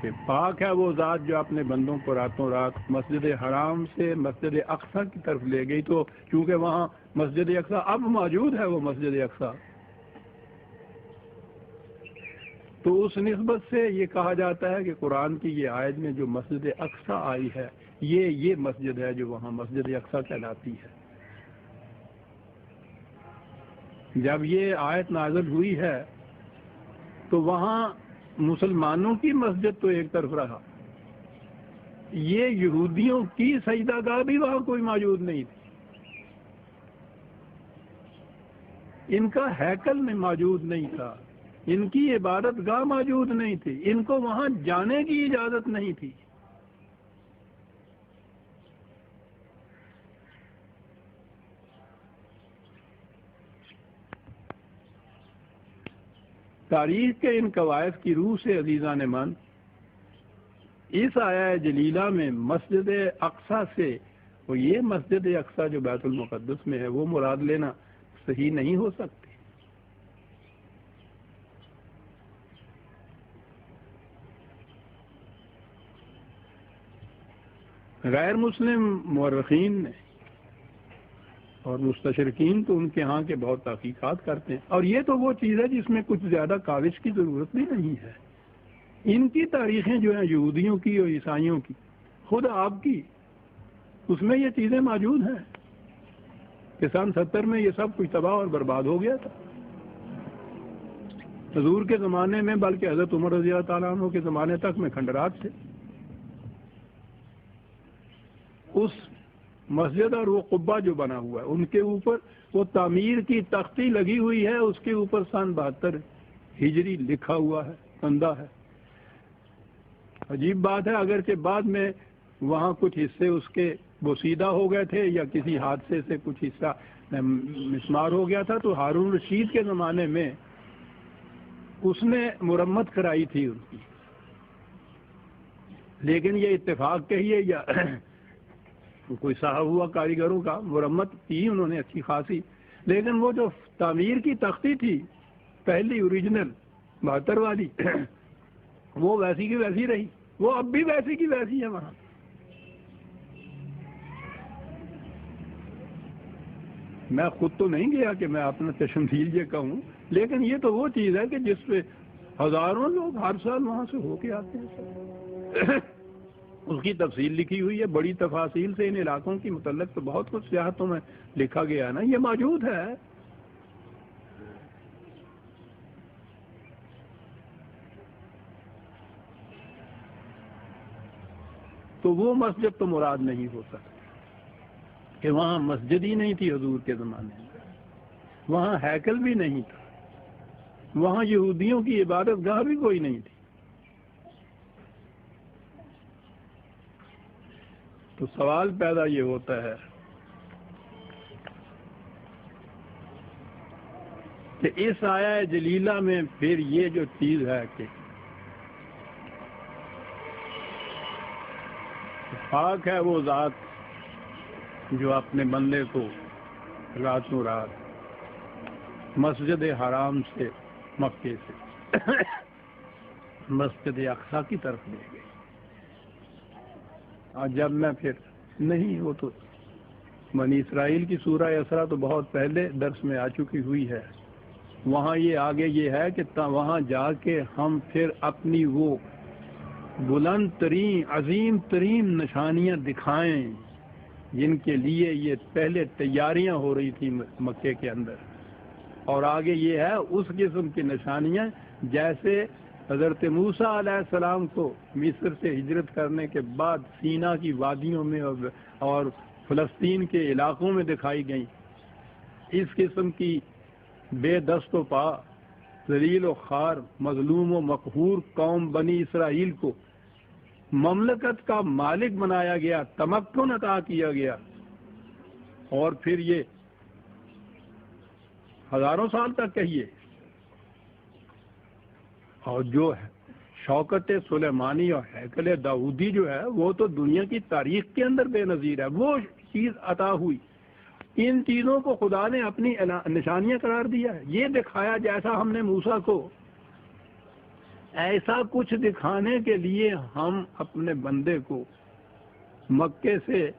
کہ پاک ہے وہ ذات جو اپنے بندوں کو راتوں رات مسجد حرام سے مسجد اقصی کی طرف لے گئی. تو چونکہ وہاں مسجد اقصی اب موجود ہے، وہ مسجد اقصی، تو اس نسبت سے یہ کہا جاتا ہے کہ قرآن کی یہ آیت میں جو مسجد اقصی آئی ہے یہ مسجد ہے جو وہاں مسجد اقصی کہلاتی ہے. جب یہ آیت نازل ہوئی ہے تو وہاں مسلمانوں کی مسجد تو ایک طرف رہا، یہ یہودیوں کی سجدہ گاہ بھی وہاں کوئی موجود نہیں تھی، ان کا ہیکل میں موجود نہیں تھا، ان کی عبادت گاہ موجود نہیں تھی، ان کو وہاں جانے کی اجازت نہیں تھی. تاریخ کے ان قواعد کی روح سے عزیزان من، اس آیہ جلیلہ میں مسجد اقصی سے وہ یہ مسجد اقصی جو بیت المقدس میں ہے وہ مراد لینا صحیح نہیں ہو سکتی. غیر مسلم مورخین نے اور مستشرقین تو ان کے ہاں کے بہت تحقیقات کرتے ہیں، اور یہ تو وہ چیز ہے جس میں کچھ زیادہ کاوش کی ضرورت بھی نہیں ہے. ان کی تاریخیں جو ہیں یہودیوں کی اور عیسائیوں کی، خود آپ کی، اس میں یہ چیزیں موجود ہیں کہ سن 70 میں یہ سب کچھ تباہ اور برباد ہو گیا تھا. حضور کے زمانے میں، بلکہ حضرت عمر رضی اللہ تعالیٰ عنہ کے زمانے تک میں کھنڈرات تھے. اس مسجد اور وہ قبہ جو بنا ہوا ہے ان کے اوپر وہ تعمیر کی تختی لگی ہوئی ہے، اس کے اوپر سن 72 ہجری لکھا ہوا ہے، کندہ ہے. عجیب بات ہے، اگرچہ بعد میں وہاں کچھ حصے اس کے بوسیدہ ہو گئے تھے یا کسی حادثے سے کچھ حصہ مسمار ہو گیا تھا، تو ہارون رشید کے زمانے میں اس نے مرمت کرائی تھی ان کی. لیکن یہ اتفاق کہیے یا کوئی صاحب ہوا کاریگروں کا، مرمت کی انہوں نے اچھی خاصی، لیکن وہ جو تعمیر کی تختی تھی پہلی اوریجنل 72 والی وہ ویسی کی ویسی رہی، وہ اب بھی ویسی کی ویسی ہے وہاں. میں خود تو نہیں گیا کہ میں اپنا تشمثیل یہ کہوں، لیکن یہ تو وہ چیز ہے کہ جس پہ ہزاروں لوگ ہر سال وہاں سے ہو کے آتے ہیں. اس کی تفصیل لکھی ہوئی ہے بڑی تفاصیل سے، ان علاقوں کی متعلق تو بہت کچھ سیاحتوں میں لکھا گیا ہے نا، یہ موجود ہے. تو وہ مسجد تو مراد نہیں ہو سکتی کہ وہاں مسجد ہی نہیں تھی حضور کے زمانے میں، وہاں ہیکل بھی نہیں تھا، وہاں یہودیوں کی عبادت گاہ بھی کوئی نہیں تھی. تو سوال پیدا یہ ہوتا ہے کہ اس آیہ جلیلہ میں پھر یہ جو چیز ہے کہ پاک ہے وہ ذات جو اپنے بندے کو راتوں رات مسجد حرام سے، مکے سے مسجد اقصی کی طرف لے گئی. اور جب میں پھر نہیں، وہ تو بنی اسرائیل کی سورہ اسراء تو بہت پہلے درس میں آ چکی ہوئی ہے. وہاں یہ آگے یہ ہے کہ وہاں جا کے ہم پھر اپنی وہ بلند ترین عظیم ترین نشانیاں دکھائیں جن کے لیے یہ پہلے تیاریاں ہو رہی تھی مکے کے اندر. اور آگے یہ ہے اس قسم کی نشانیاں جیسے حضرت موسیٰ علیہ السلام کو مصر سے ہجرت کرنے کے بعد سینا کی وادیوں میں اور فلسطین کے علاقوں میں دکھائی گئیں. اس قسم کی بے دست و پا، ذلیل و خوار، مظلوم و مقہور قوم بنی اسرائیل کو مملکت کا مالک بنایا گیا، تمکن عطا کیا گیا، اور پھر یہ ہزاروں سال تک کہیے. اور جو ہے شوکت سلیمانی اور ہیکل داؤدی جو ہے وہ تو دنیا کی تاریخ کے اندر بے نظیر ہے. وہ چیز عطا ہوئی، ان چیزوں کو خدا نے اپنی نشانیاں قرار دیا ہے. یہ دکھایا جیسا ہم نے موسیٰ کو ایسا کچھ دکھانے کے لیے ہم اپنے بندے کو مکے سے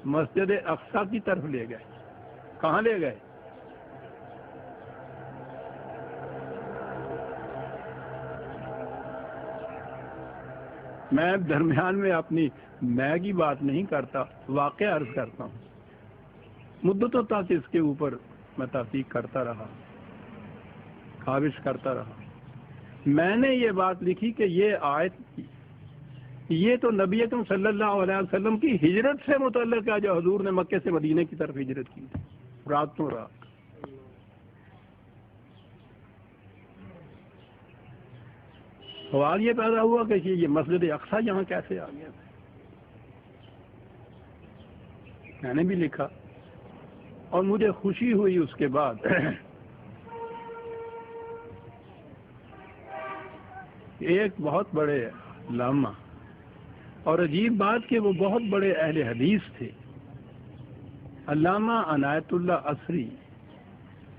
مسجد اقصی کی طرف لے گئے. کہاں لے گئے؟ میں درمیان میں اپنی میں کی بات نہیں کرتا، واقعہ عرض کرتا ہوں. مدتوں تک اس کے اوپر میں تحقیق کرتا رہا، کاوش کرتا رہا. میں نے یہ بات لکھی کہ یہ آیت یہ تو نبی اکرم صلی اللہ علیہ وسلم کی ہجرت سے متعلق ہے، جو حضور نے مکے سے مدینہ کی طرف ہجرت کی تھی راتوں رات. سوال یہ پیدا ہوا کہ یہ مسجد اقصی یہاں کیسے آ گیا؟ میں نے بھی لکھا اور مجھے خوشی ہوئی اس کے بعد ایک بہت بڑے علامہ، اور عجیب بات کہ وہ بہت بڑے اہل حدیث تھے، علامہ عنایت اللہ اسری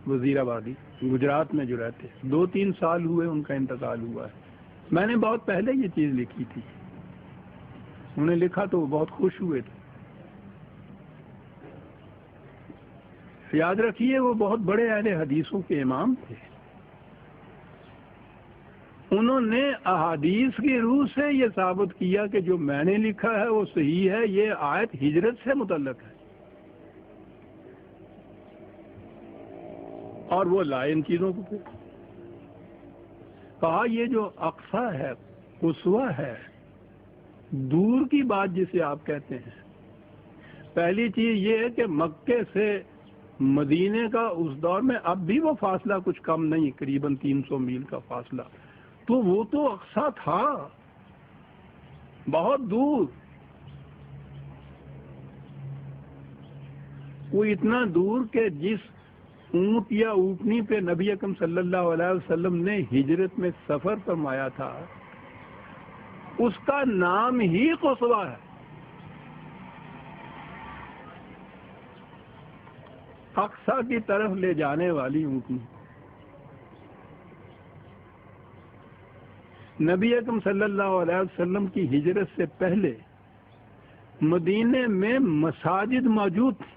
وزیر آبادی گجرات میں جو رہتے، 2-3 سال ہوئے ان کا انتقال ہوا ہے. میں نے بہت پہلے یہ چیز لکھی تھی، انہوں نے لکھا تو وہ بہت خوش ہوئے تھے. یاد رکھیے وہ بہت بڑے اہل حدیثوں کے امام تھے. انہوں نے احادیث کی روح سے یہ ثابت کیا کہ جو میں نے لکھا ہے وہ صحیح ہے، یہ آیت ہجرت سے متعلق ہے. اور وہ لائے ان چیزوں کو پھر کہا یہ جو اقصی ہے، قصوہ ہے، دور کی بات جسے آپ کہتے ہیں. پہلی چیز یہ ہے کہ مکے سے مدینے کا اس دور میں اب بھی وہ فاصلہ کچھ کم نہیں، قریباً 300 میل کا فاصلہ، تو وہ تو اقصی تھا، بہت دور. وہ اتنا دور کہ جس اونٹ یا اونٹنی پہ نبی اکرم صلی اللہ علیہ وسلم نے ہجرت میں سفر فرمایا تھا، اس کا نام ہی قصوہ ہے. اقصی کی طرف لے جانے والی اونٹنی. نبی اکرم صلی اللہ علیہ وسلم کی ہجرت سے پہلے مدینے میں مساجد موجود تھی،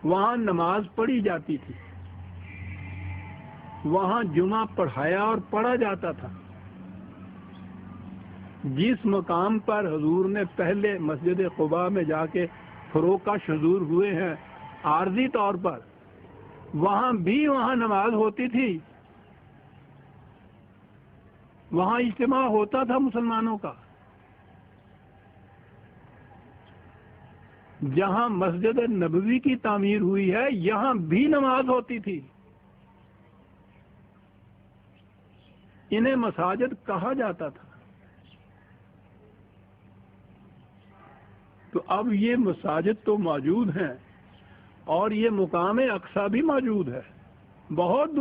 وہاں نماز پڑھی جاتی تھی، وہاں جمعہ پڑھایا اور پڑھا جاتا تھا. جس مقام پر حضور نے پہلے مسجد قباء میں جا کے فروکش حضور ہوئے ہیں عارضی طور پر، وہاں نماز ہوتی تھی، وہاں اجتماع ہوتا تھا مسلمانوں کا. جہاں مسجد نبوی کی تعمیر ہوئی ہے یہاں بھی نماز ہوتی تھی. انہیں مساجد کہا جاتا تھا. تو اب یہ مساجد تو موجود ہیں اور یہ مقام اقصی بھی موجود ہے، بہت دور